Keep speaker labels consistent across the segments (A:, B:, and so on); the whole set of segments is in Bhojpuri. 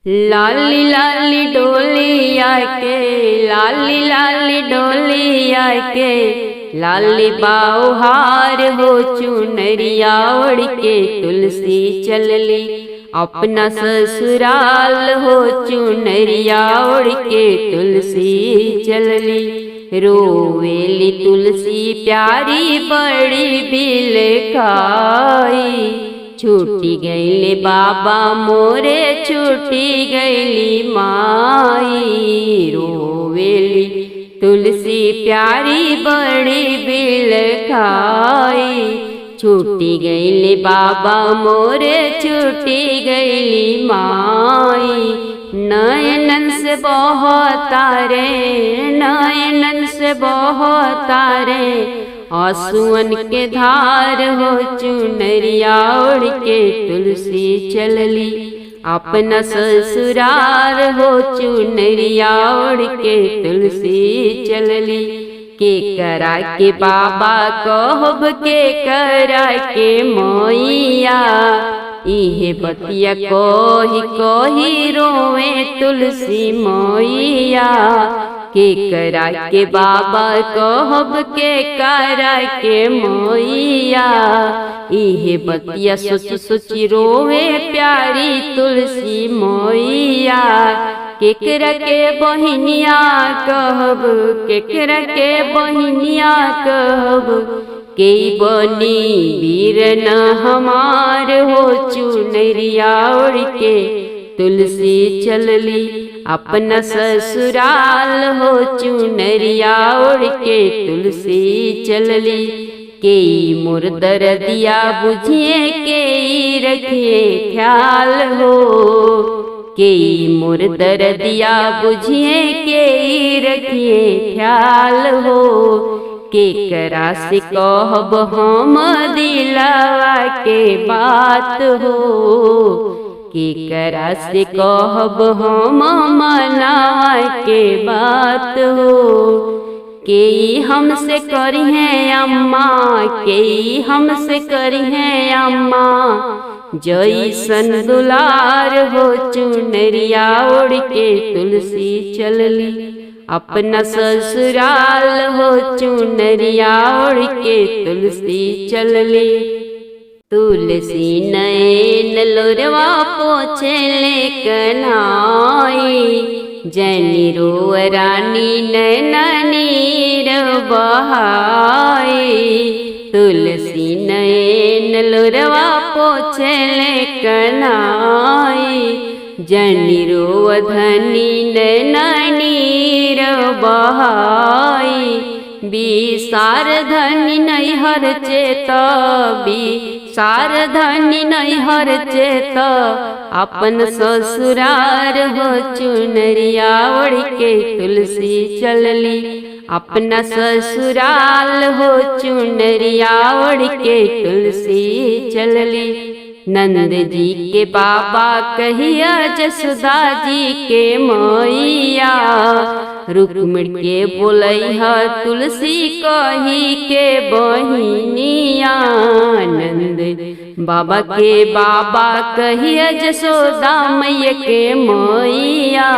A: लाली लाली डोलिया के, लाली लाली डोलिया के, लाली बाउहार हो चुनरिया ओढ़ के तुलसी चलली अपना ससुराल हो चुनरिया ओढ़ के तुलसी चलली। रोवेली तुलसी प्यारी बड़ी बिल खाई, छूटी गईले बाबा मोरे छूटी गईली माई। रोवेली तुलसी प्यारी बड़ी बिल खाई, छूटी गईले बाबा मोरे छूटी गईली माई। नयनन से बहतारे, नयनन से बहतारे आंसुअन के धार हो चुनरिया ओढ़ के तुलसी चलली अपना ससुराल हो चुनरिया ओढ़ के तुलसी चलली। के करा के बाबा कहब के करा के मोइया, इहे बतिया कोही कोही रोवे तुलसी मोइया। के करा के बाबा कहब के करा के मोइया, इहे बतिया सोची सोची रोवे प्यारी तुलसी मोइया। केकरा के बहिनिया कहब, केकरा के बहिनिया कहब, के बनी वीरन हमार हो चुनरिया ओढ़ के तुलसी चलली अपना ससुराल हो चुनरिया ओढ़ के तुलसी चलली। के मोर दर्दिया बुझिए के रखिए ख्याल हो, के मोर दर्दिया बुझिए के रखिए ख्याल हो। के करा से कहब हम दिलवा के बात हो, के करा से कहब हम मनावा के बात हो। के हमसे करी है अम्मा, के हमसे करी है अम्मा, जैसन दुलार हो चुनरिया ओढ़ के तुलसी चलली अपना ससुराल हो चुनरिया ओढ़ के तुलसी चलली। तुलसी नयन लोरवा पोछे ले कन्हाई, जनी रो रानी नैना नीर बहाई। तुलसी नयन लोरवा पोछे ले कन्हाई, जनी रो धनी नैना नीर बहाई। बिसार धनी नैहर चेत, बिसार धनी नैहर चेत, अपन ससुरार हो चुनरिया ओढ़ के तुलसी चलली अपना ससुराल हो चुनरिया ओढ़ के तुलसी चलली। नंद जी के बाबा कहिया जसोदा जी के मैया, रुक्मिणी के बोलैहा तुलसी कही के बहिनिया। नंद बाबा के बाबा कहिया जसोदा मैया के मैया,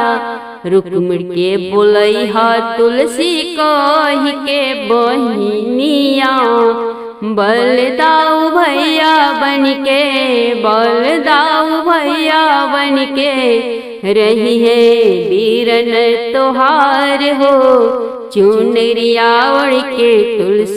A: रुक्मिणी के बोलैहा तुलसी कही के बहिनिया। बलदाऊ भैया बनके, बलदाऊ भैया बनके रही है वीरन तोहार हो चुनरिया ओढ़ के तुलसी।